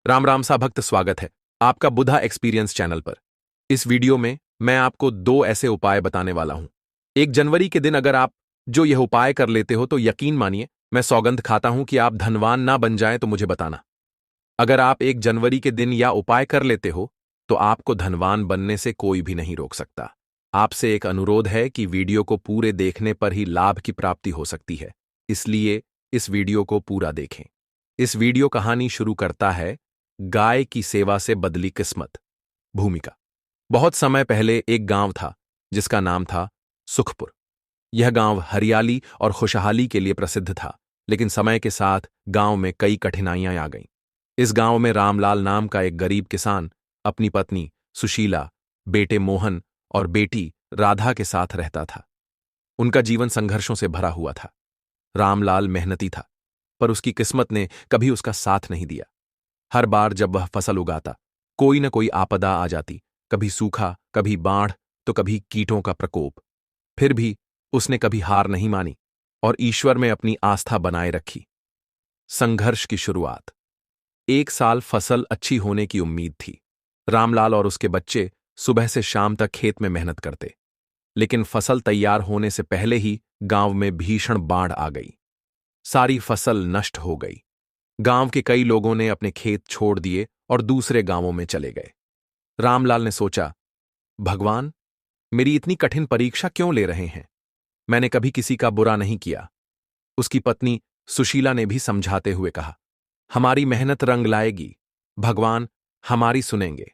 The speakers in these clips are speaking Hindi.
राम राम सा भक्त, स्वागत है आपका बुधा एक्सपीरियंस चैनल पर। इस वीडियो में मैं आपको दो ऐसे उपाय बताने वाला हूं। 1 जनवरी के दिन अगर आप जो यह उपाय कर लेते हो तो यकीन मानिए, मैं सौगंध खाता हूं कि आप धनवान ना बन जाएं तो मुझे बताना। अगर आप 1 जनवरी के दिन यह उपाय कर लेते हो तो आपको धनवान बनने से कोई भी नहीं रोक सकता। आपसे एक अनुरोध है कि वीडियो को पूरे देखने पर ही लाभ की प्राप्ति हो सकती है, इसलिए इस वीडियो को पूरा देखें। इस वीडियो कहानी शुरू करता है गाय की सेवा से बदली किस्मत। भूमिका। बहुत समय पहले एक गांव था जिसका नाम था सुखपुर। यह गांव हरियाली और खुशहाली के लिए प्रसिद्ध था, लेकिन समय के साथ गांव में कई कठिनाइयां आ गईं। इस गांव में रामलाल नाम का एक गरीब किसान अपनी पत्नी सुशीला, बेटे मोहन और बेटी राधा के साथ रहता था। उनका जीवन संघर्षों से भरा हुआ था। रामलाल मेहनती था, पर उसकी किस्मत ने कभी उसका साथ नहीं दिया। हर बार जब वह फसल उगाता, कोई न कोई आपदा आ जाती, कभी सूखा, कभी बाढ़, तो कभी कीटों का प्रकोप। फिर भी उसने कभी हार नहीं मानी और ईश्वर में अपनी आस्था बनाए रखी। संघर्ष की शुरुआत। एक साल फसल अच्छी होने की उम्मीद थी। रामलाल और उसके बच्चे सुबह से शाम तक खेत में मेहनत करते, लेकिन फसल तैयार होने से पहले ही गांव में भीषण बाढ़ आ गई। सारी फसल नष्ट हो गई। गांव के कई लोगों ने अपने खेत छोड़ दिए और दूसरे गांवों में चले गए। रामलाल ने सोचा, भगवान, मेरी इतनी कठिन परीक्षा क्यों ले रहे हैं? मैंने कभी किसी का बुरा नहीं किया। उसकी पत्नी सुशीला ने भी समझाते हुए कहा, हमारी मेहनत रंग लाएगी, भगवान हमारी सुनेंगे।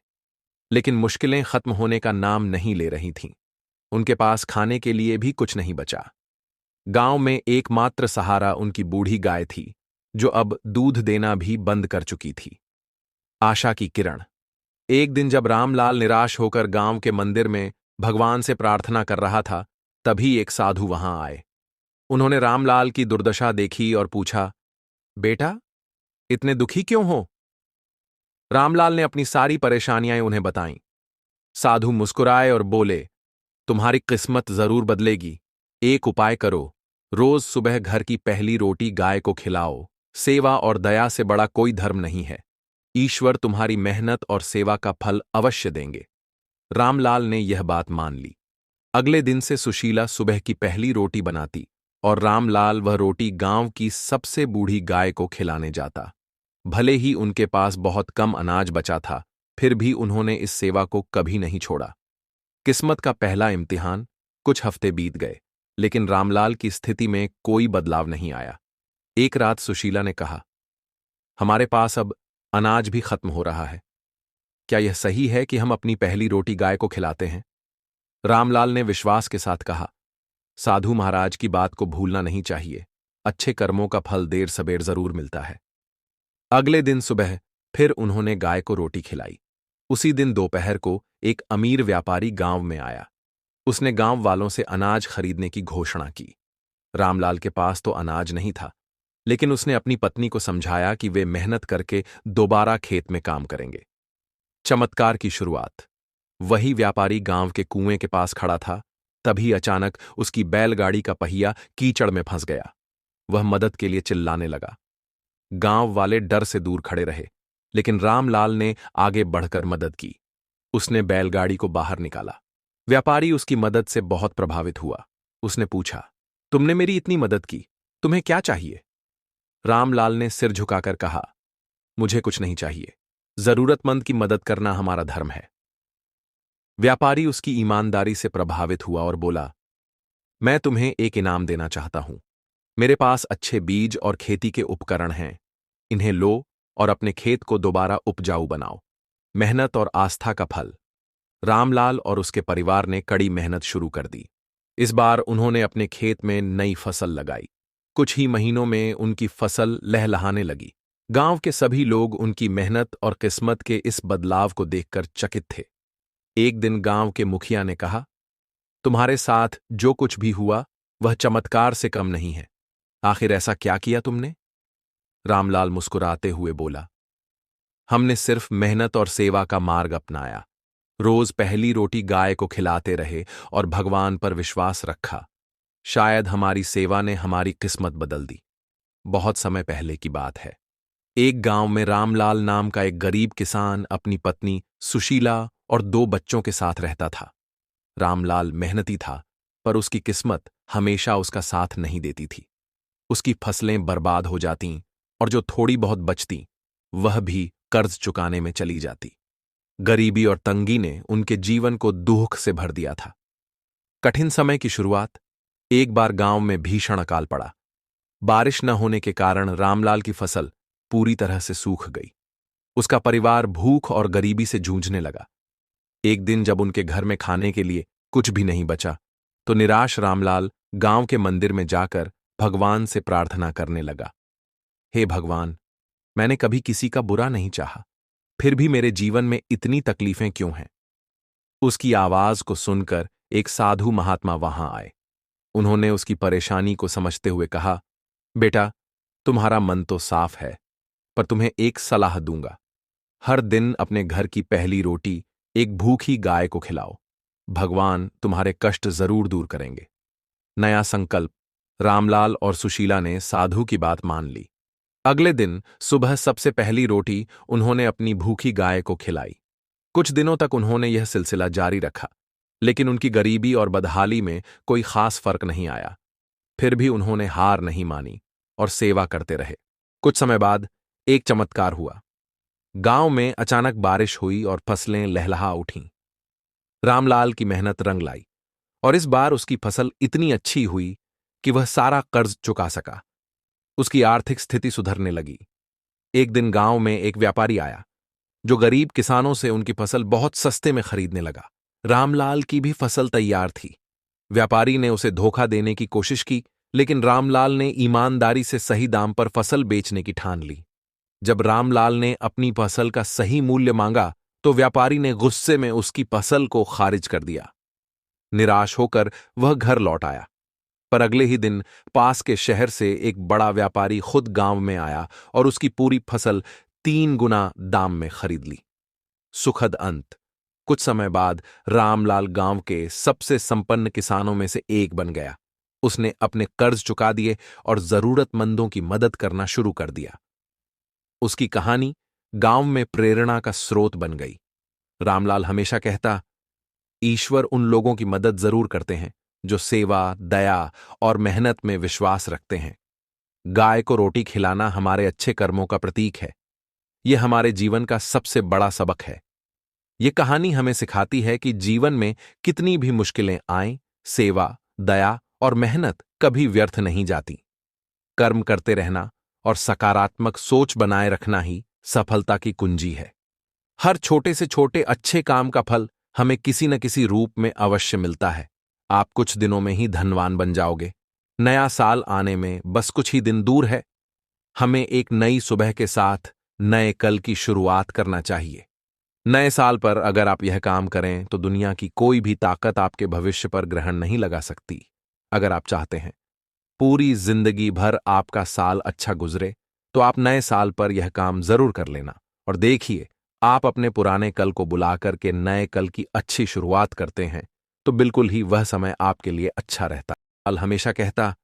लेकिन मुश्किलें खत्म होने का नाम नहीं ले रही थीं। उनके पास खाने के लिए भी कुछ नहीं बचा। गांव में एकमात्र सहारा उनकी बूढ़ी गाय थी, जो अब दूध देना भी बंद कर चुकी थी। आशा की किरण। एक दिन जब रामलाल निराश होकर गांव के मंदिर में भगवान से प्रार्थना कर रहा था, तभी एक साधु वहां आए। उन्होंने रामलाल की दुर्दशा देखी और पूछा, बेटा, इतने दुखी क्यों हो? रामलाल ने अपनी सारी परेशानियां उन्हें बताईं। साधु मुस्कुराए और बोले, तुम्हारी किस्मत जरूर बदलेगी। एक उपाय करो, रोज सुबह घर की पहली रोटी गाय को खिलाओ। सेवा और दया से बड़ा कोई धर्म नहीं है। ईश्वर तुम्हारी मेहनत और सेवा का फल अवश्य देंगे। रामलाल ने यह बात मान ली। अगले दिन से सुशीला सुबह की पहली रोटी बनाती और रामलाल वह रोटी गांव की सबसे बूढ़ी गाय को खिलाने जाता। भले ही उनके पास बहुत कम अनाज बचा था, फिर भी उन्होंने इस सेवा को कभी नहीं छोड़ा। किस्मत का पहला इम्तिहान। कुछ हफ्ते बीत गए, लेकिन रामलाल की स्थिति में कोई बदलाव नहीं आया। एक रात सुशीला ने कहा, हमारे पास अब अनाज भी खत्म हो रहा है। क्या यह सही है कि हम अपनी पहली रोटी गाय को खिलाते हैं? रामलाल ने विश्वास के साथ कहा, साधु महाराज की बात को भूलना नहीं चाहिए। अच्छे कर्मों का फल देर सबेर जरूर मिलता है। अगले दिन सुबह फिर उन्होंने गाय को रोटी खिलाई। उसी दिन दोपहर को एक अमीर व्यापारी गांव में आया। उसने गांव वालों से अनाज खरीदने की घोषणा की। रामलाल के पास तो अनाज नहीं था, लेकिन उसने अपनी पत्नी को समझाया कि वे मेहनत करके दोबारा खेत में काम करेंगे। चमत्कार की शुरुआत। वही व्यापारी गांव के कुएं के पास खड़ा था, तभी अचानक उसकी बैलगाड़ी का पहिया कीचड़ में फंस गया। वह मदद के लिए चिल्लाने लगा। गांव वाले डर से दूर खड़े रहे, लेकिन रामलाल ने आगे बढ़कर मदद की। उसने बैलगाड़ी को बाहर निकाला। व्यापारी उसकी मदद से बहुत प्रभावित हुआ। उसने पूछा, तुमने मेरी इतनी मदद की, तुम्हें क्या चाहिए? रामलाल ने सिर झुकाकर कहा, मुझे कुछ नहीं चाहिए। जरूरतमंद की मदद करना हमारा धर्म है। व्यापारी उसकी ईमानदारी से प्रभावित हुआ और बोला, मैं तुम्हें एक इनाम देना चाहता हूं। मेरे पास अच्छे बीज और खेती के उपकरण हैं। इन्हें लो और अपने खेत को दोबारा उपजाऊ बनाओ। मेहनत और आस्था का फल। रामलाल और उसके परिवार ने कड़ी मेहनत शुरू कर दी। इस बार उन्होंने अपने खेत में नई फसल लगाई। कुछ ही महीनों में उनकी फसल लहलहाने लगी। गांव के सभी लोग उनकी मेहनत और किस्मत के इस बदलाव को देखकर चकित थे। एक दिन गांव के मुखिया ने कहा, तुम्हारे साथ जो कुछ भी हुआ वह चमत्कार से कम नहीं है। आखिर ऐसा क्या किया तुमने? रामलाल मुस्कुराते हुए बोला, हमने सिर्फ मेहनत और सेवा का मार्ग अपनाया। रोज पहली रोटी गाय को खिलाते रहे और भगवान पर विश्वास रखा। शायद हमारी सेवा ने हमारी किस्मत बदल दी। बहुत समय पहले की बात है। एक गांव में रामलाल नाम का एक गरीब किसान अपनी पत्नी सुशीला और 2 बच्चों के साथ रहता था। रामलाल मेहनती था, पर उसकी किस्मत हमेशा उसका साथ नहीं देती थी। उसकी फसलें बर्बाद हो जातीं और जो थोड़ी बहुत बचती वह भी कर्ज चुकाने में चली जाती। गरीबी और तंगी ने उनके जीवन को दुख से भर दिया था। कठिन समय की शुरुआत। एक बार गांव में भीषण अकाल पड़ा। बारिश न होने के कारण रामलाल की फसल पूरी तरह से सूख गई। उसका परिवार भूख और गरीबी से जूझने लगा। एक दिन जब उनके घर में खाने के लिए कुछ भी नहीं बचा, तो निराश रामलाल गांव के मंदिर में जाकर भगवान से प्रार्थना करने लगा। हे भगवान, मैंने कभी किसी का बुरा नहीं चाहा, फिर भी मेरे जीवन में इतनी तकलीफें क्यों हैं? उसकी आवाज को सुनकर एक साधु महात्मा वहां आए। उन्होंने उसकी परेशानी को समझते हुए कहा, बेटा, तुम्हारा मन तो साफ है, पर तुम्हें एक सलाह दूंगा। हर दिन अपने घर की पहली रोटी एक भूखी गाय को खिलाओ। भगवान तुम्हारे कष्ट जरूर दूर करेंगे। नया संकल्प। रामलाल और सुशीला ने साधु की बात मान ली। अगले दिन सुबह सबसे पहली रोटी उन्होंने अपनी भूखी गाय को खिलाई। कुछ दिनों तक उन्होंने यह सिलसिला जारी रखा, लेकिन उनकी गरीबी और बदहाली में कोई खास फर्क नहीं आया। फिर भी उन्होंने हार नहीं मानी और सेवा करते रहे। कुछ समय बाद एक चमत्कार हुआ। गांव में अचानक बारिश हुई और फसलें लहलहा उठीं। रामलाल की मेहनत रंग लाई और इस बार उसकी फसल इतनी अच्छी हुई कि वह सारा कर्ज चुका सका। उसकी आर्थिक स्थिति सुधरने लगी। एक दिन गांव में एक व्यापारी आया, जो गरीब किसानों से उनकी फसल बहुत सस्ते में खरीदने लगा। रामलाल की भी फसल तैयार थी। व्यापारी ने उसे धोखा देने की कोशिश की, लेकिन रामलाल ने ईमानदारी से सही दाम पर फसल बेचने की ठान ली। जब रामलाल ने अपनी फसल का सही मूल्य मांगा, तो व्यापारी ने गुस्से में उसकी फसल को खारिज कर दिया। निराश होकर वह घर लौट आया। पर अगले ही दिन पास के शहर से एक बड़ा व्यापारी खुद गांव में आया और उसकी पूरी फसल 3 गुना दाम में खरीद ली। सुखद अंत। कुछ समय बाद रामलाल गांव के सबसे संपन्न किसानों में से एक बन गया। उसने अपने कर्ज चुका दिए और जरूरतमंदों की मदद करना शुरू कर दिया। उसकी कहानी गांव में प्रेरणा का स्रोत बन गई। रामलाल हमेशा कहता, ईश्वर उन लोगों की मदद जरूर करते हैं जो सेवा, दया और मेहनत में विश्वास रखते हैं। गाय को रोटी खिलाना हमारे अच्छे कर्मों का प्रतीक है। यह हमारे जीवन का सबसे बड़ा सबक है। यह कहानी हमें सिखाती है कि जीवन में कितनी भी मुश्किलें आएं, सेवा, दया और मेहनत कभी व्यर्थ नहीं जाती। कर्म करते रहना और सकारात्मक सोच बनाए रखना ही सफलता की कुंजी है। हर छोटे से छोटे अच्छे काम का फल हमें किसी न किसी रूप में अवश्य मिलता है। आप कुछ दिनों में ही धनवान बन जाओगे। नया साल आने में बस कुछ ही दिन दूर है। हमें एक नई सुबह के साथ नए कल की शुरुआत करना चाहिए। नए साल पर अगर आप यह काम करें तो दुनिया की कोई भी ताकत आपके भविष्य पर ग्रहण नहीं लगा सकती। अगर आप चाहते हैं पूरी जिंदगी भर आपका साल अच्छा गुजरे, तो आप नए साल पर यह काम जरूर कर लेना और देखिए, आप अपने पुराने कल को बुलाकर के नए कल की अच्छी शुरुआत करते हैं तो बिल्कुल ही वह समय आपके लिए अच्छा रहता। अल हमेशा कहता,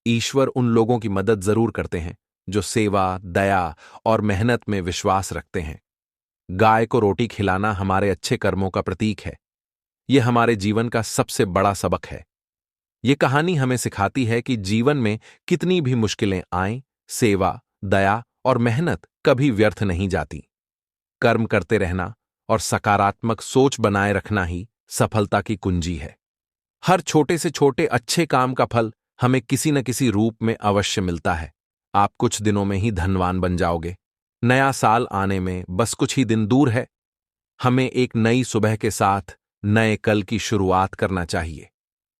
ईश्वर उन लोगों की मदद जरूर करते हैं जो सेवा, दया और मेहनत में विश्वास रखते हैं। गाय को रोटी खिलाना हमारे अच्छे कर्मों का प्रतीक है। यह हमारे जीवन का सबसे बड़ा सबक है। यह कहानी हमें सिखाती है कि जीवन में कितनी भी मुश्किलें आएं, सेवा, दया और मेहनत कभी व्यर्थ नहीं जाती। कर्म करते रहना और सकारात्मक सोच बनाए रखना ही सफलता की कुंजी है। हर छोटे से छोटे अच्छे काम का फल हमें किसी न किसी रूप में अवश्य मिलता है। आप कुछ दिनों में ही धनवान बन जाओगे। नया साल आने में बस कुछ ही दिन दूर है। हमें एक नई सुबह के साथ नए कल की शुरुआत करना चाहिए।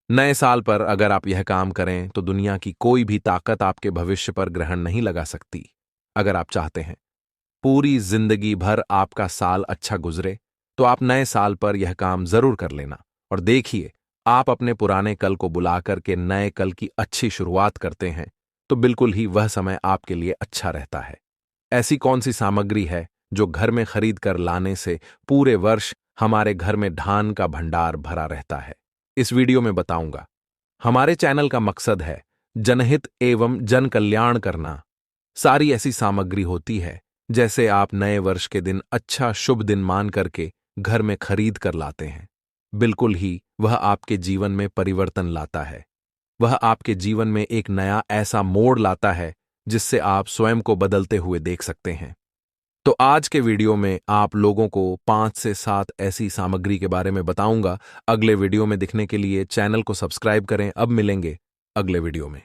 नए साल पर अगर आप यह काम करें तो दुनिया की कोई भी ताकत आपके भविष्य पर ग्रहण नहीं लगा सकती। अगर आप चाहते हैं पूरी जिंदगी भर आपका साल अच्छा गुजरे, तो आप नए साल पर यह काम जरूर कर लेना और देखिए, आप अपने पुराने कल को बुलाकर के नए कल की अच्छी शुरुआत करते हैं तो बिल्कुल ही वह समय आपके लिए अच्छा रहता है। ऐसी कौन सी सामग्री है जो घर में खरीद कर लाने से पूरे वर्ष हमारे घर में धान का भंडार भरा रहता है? इस वीडियो में बताऊंगा। हमारे चैनल का मकसद है जनहित एवं जन कल्याण करना। सारी ऐसी सामग्री होती है जैसे आप नए वर्ष के दिन अच्छा शुभ दिन मान करके घर में खरीद कर लाते हैं। बिल्कुल ही वह आपके जीवन में परिवर्तन लाता है। वह आपके जीवन में एक नया ऐसा मोड़ लाता है जिससे आप स्वयं को बदलते हुए देख सकते हैं। तो आज के वीडियो में आप लोगों को 5 से 7 ऐसी सामग्री के बारे में बताऊंगा। अगले वीडियो में दिखने के लिए चैनल को सब्सक्राइब करें। अब मिलेंगे अगले वीडियो में।